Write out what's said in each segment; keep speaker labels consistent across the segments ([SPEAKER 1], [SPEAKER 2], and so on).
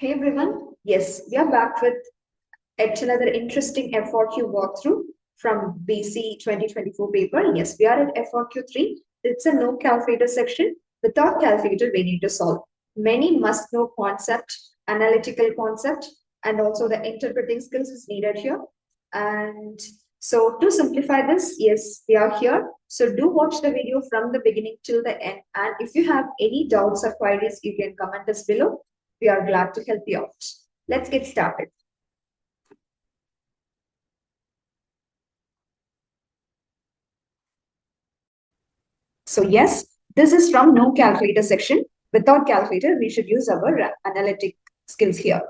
[SPEAKER 1] Hey everyone, yes, we are back with yet another interesting FRQ walkthrough from BC 2024 paper. Yes, we are at FRQ 3. It's a no calculator section. Without calculator, we need to solve many must know concept, analytical concept, and also the interpreting skills is needed here. And so to simplify this, yes, we are here. So do watch the video from the beginning till the end. And if you have any doubts or queries, you can comment us below. We are glad to help you out. Let's get started. So yes, this is from no calculator section. Without calculator, we should use our analytic skills here.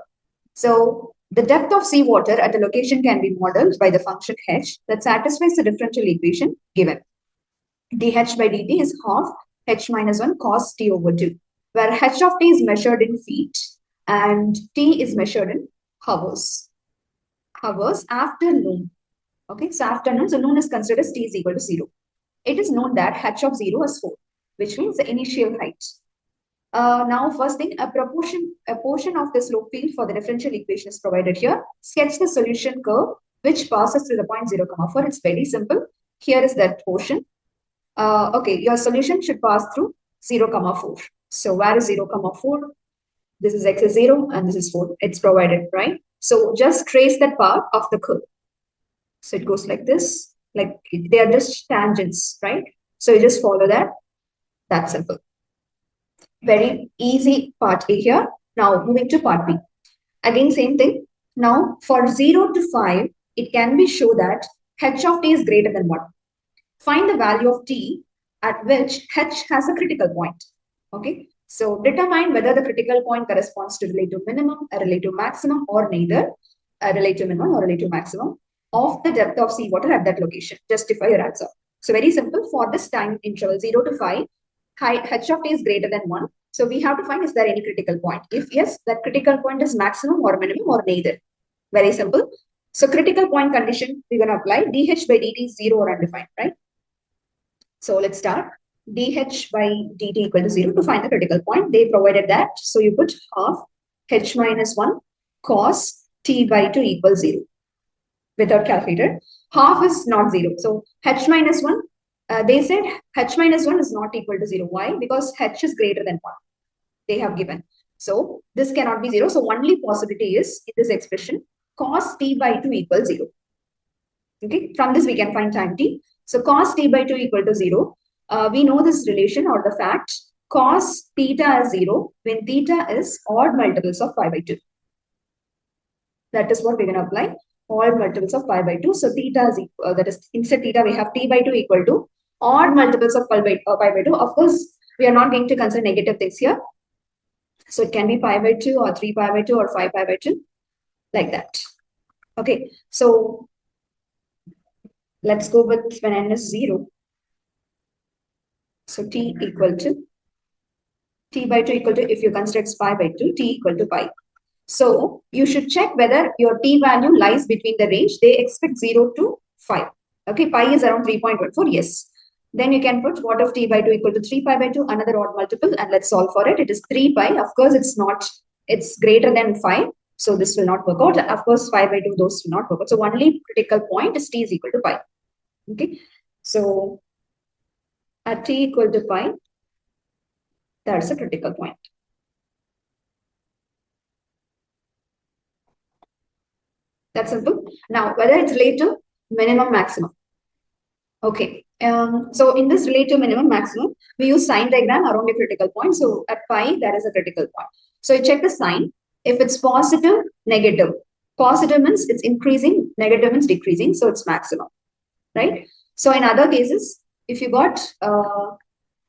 [SPEAKER 1] So the depth of seawater at a location can be modeled by the function h that satisfies the differential equation given. dh by dt is half h minus 1 cos t over 2, where h of t is measured in feet and t is measured in hours. Hours after noon. Okay, so after noon, so noon is considered as t is equal to 0. It is known that h of 0 is 4, which means the initial height. Now, first thing, a portion of the slope field for the differential equation is provided here. Sketch the solution curve which passes through the point 0, 4. It's very simple. Here is that portion. Okay, your solution should pass through 0, 4. So where is 0, 4? This is x is 0 and this is 4. It's provided, right? So just trace that part of the curve. So it goes like this, like they are just tangents, right? So you just follow that. That's simple. Very easy part A here. Now moving to part B. Again, same thing. Now for 0 to 5, it can be shown that h of t is greater than 1. Find the value of t at which h has a critical point. Okay. So determine whether the critical point corresponds to relative minimum, a relative maximum, or neither a relative minimum or relative maximum of the depth of seawater at that location. Justify your answer. So very simple. For this time interval 0 to 5, h of t is greater than 1. So we have to find, is there any critical point? If yes, that critical point is maximum or minimum or neither. Very simple. So critical point condition, we're going to apply dh by dt is 0 or undefined, right? So let's start. dh by dt equal to 0 to find the critical point. They provided that. So you put half h minus 1 cos t by 2 equals 0. Without calculator, half is not 0. So h minus 1, they said h minus 1 is not equal to 0. Why? Because h is greater than 1. They have given. So this cannot be 0. So only possibility is in this expression cos t by 2 equals 0. Okay, from this we can find time t. So cos t by 2 equal to 0. We know this relation or the fact cos theta is 0 when theta is odd multiples of pi by 2. That is what we're going to apply. Odd multiples of pi by 2. So theta is equal, that is instead theta we have t by 2 equal to odd multiples of pi by 2. Of course, we are not going to consider negative things here. So it can be pi by 2 or 3 pi by 2 or 5 pi by 2 like that. Okay, so let's go with when n is 0. So t equal to t by 2 equal to, if you consider it's pi by 2, t equal to pi. So you should check whether your t value lies between the range. They expect 0 to 5. Okay, pi is around 3.14. Yes. Then you can put what of t by 2 equal to 3 pi by 2, another odd multiple, and let's solve for it. It is 3 pi. Of course, it's not, it's greater than 5. So this will not work out. Of course, 5 by 2, those will not work out. So only critical point is t is equal to pi. Okay. So at t equal to pi, that's a critical point. That's simple. Now, whether it's relative, minimum, maximum. Okay. So in this relative minimum maximum, we use sign diagram around a critical point. So at pi, there is a critical point. So you check the sign. If it's positive, negative. Positive means it's increasing, negative means decreasing. So it's maximum, right? So in other cases, if you got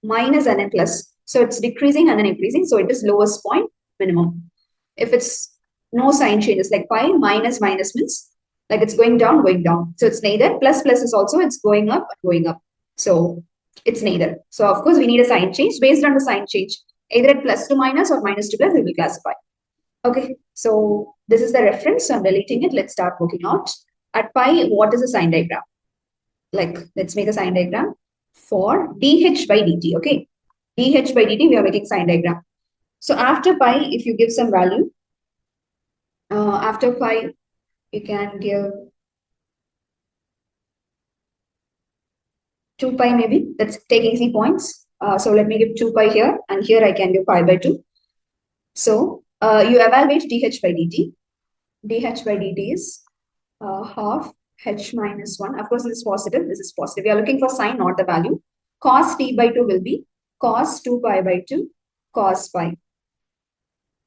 [SPEAKER 1] minus and then plus, so it's decreasing and then increasing. So it is lowest point, minimum. If it's no sign changes, like pi minus minus means like it's going down, going down. So it's neither. Plus plus is also it's going up, going up. So it's neither. So of course we need a sign change. Based on the sign change, either at plus to minus or minus to plus, we will classify. Okay, so this is the reference. So I'm deleting it. Let's start working out. At pi, what is the sign diagram? Like, let's make a sign diagram for dh by dt. Okay, dh by dt, we are making sign diagram. So after pi, if you give some value, After 5, you can give 2 pi maybe. Let's take easy points. So let me give 2 pi here, and here I can give pi by 2. So you evaluate dh by dt. dh by dt is half h minus 1. Of course, this is positive. This is positive. We are looking for sign, not the value. Cos t by 2 will be cos 2 pi by 2 cos pi.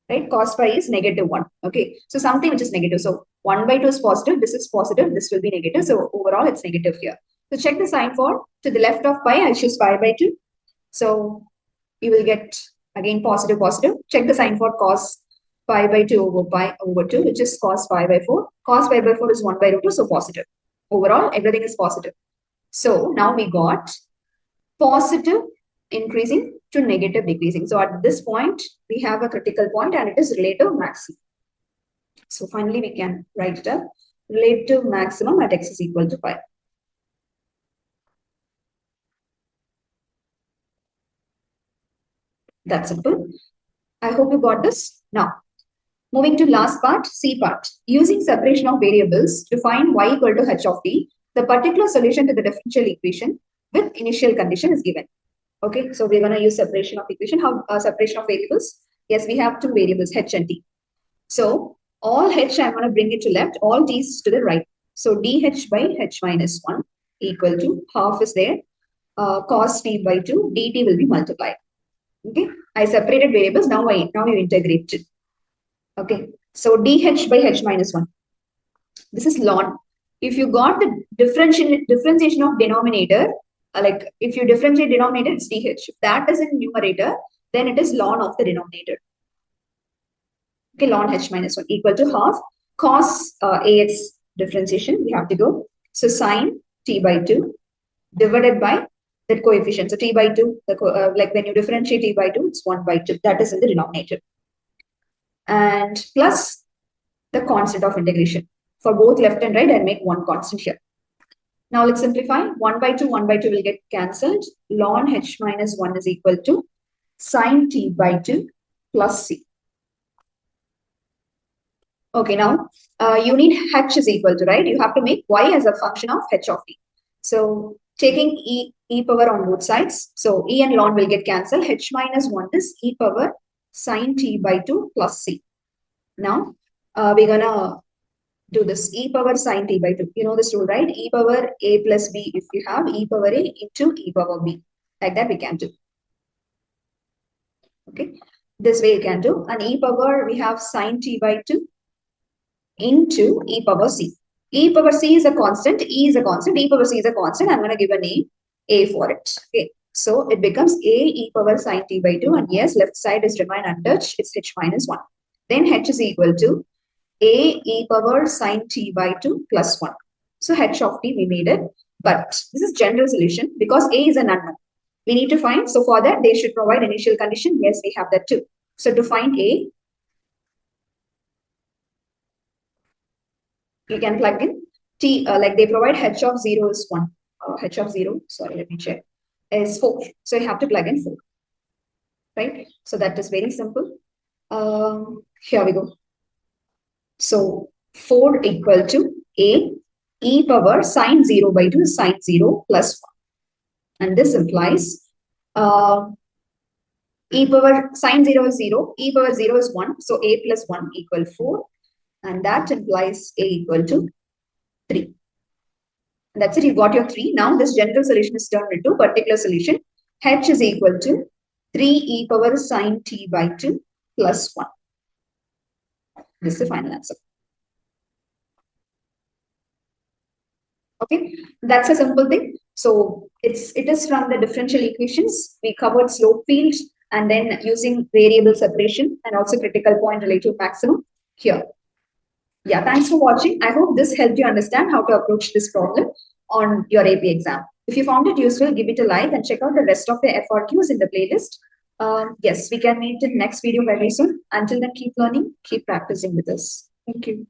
[SPEAKER 1] Right? Cos pi is negative 1. Okay. So something which is negative. So 1 by 2 is positive. This is positive. This will be negative. So overall, it's negative here. So check the sign for to the left of pi. I choose pi by 2. So you will get again positive, positive. Check the sign for cos pi by 2 over pi over 2, which is cos pi by 4. Cos pi by 4 is 1 by root 2, so positive. Overall, everything is positive. So now we got positive increasing to negative decreasing. So at this point, we have a critical point and it is relative maximum. So finally, we can write it up. Relative maximum at x is equal to pi. That's simple. I hope you got this. Now, moving to last part, C part. Using separation of variables to find y equal to h of t, the particular solution to the differential equation with initial condition is given. Okay, so we're going to use separation of equation. How separation of variables? Yes, we have two variables, h and t. So all h, I'm going to bring it to left, all t is to the right. So dh by h minus 1 equal to half is there, cos t by 2, dt will be multiplied. Okay, I separated variables, now you integrate it. Okay, so dh by h minus 1. This is ln. If you got the differentiation of denominator, like if you differentiate denominator, it's dh. If that is in numerator, then it is ln of the denominator. Okay, ln h minus 1 equal to half cos ax differentiation. We have to go. So sine t by 2 divided by that coefficient. So t by 2, like when you differentiate t by 2, it's 1 by 2. That is in the denominator. And plus the constant of integration. For both left and right, I'll make one constant here. Now let's simplify. 1 by 2 will get cancelled. Ln h minus 1 is equal to sine t by 2 plus c. Okay, now you need h is equal to, right? You have to make y as a function of h of t. So taking e power on both sides. So e and ln will get cancelled. H minus 1 is e power sine t by 2 plus c. Now we're going to do this e power sine t by 2. You know this rule, right? E power a plus b, if you have e power a into e power b. Like that we can do. Okay. This way you can do. And e power, we have sine t by 2 into e power c. E power c is a constant, e is a constant, e power c is a constant. I'm going to give a name a for it. Okay. So it becomes a e power sine t by 2. And yes, left side is remain untouched. It's h minus 1. Then h is equal to a e power sine t by 2 plus 1. So h of t we made it. But this is general solution because a is an unknown. We need to find. So for that, they should provide initial condition. Yes, we have that too. So to find a, you can plug in t, like they provide h of 0 is 1. H of 0, sorry, let me check, is 4. So you have to plug in 4. Right? So that is very simple. Here we go. So 4 equal to a e power sine 0 by 2 is sine 0 plus 1. And this implies e power sine 0 is 0, e power 0 is 1. So a plus 1 equal 4. And that implies a equal to 3. And that's it, you got your 3. Now this general solution is turned into particular solution. H is equal to 3 e power sine t by 2 plus 1. This is the final answer. Okay, that's a simple thing. So it is from the differential equations. We covered slope field and then using variable separation and also critical point relative maximum here. Yeah, thanks for watching. I hope this helped you understand how to approach this problem on your AP exam. If you found it useful, give it a like and check out the rest of the FRQs in the playlist. Yes, we can meet in next video very soon. Until then, keep learning, keep practicing with us. Thank you.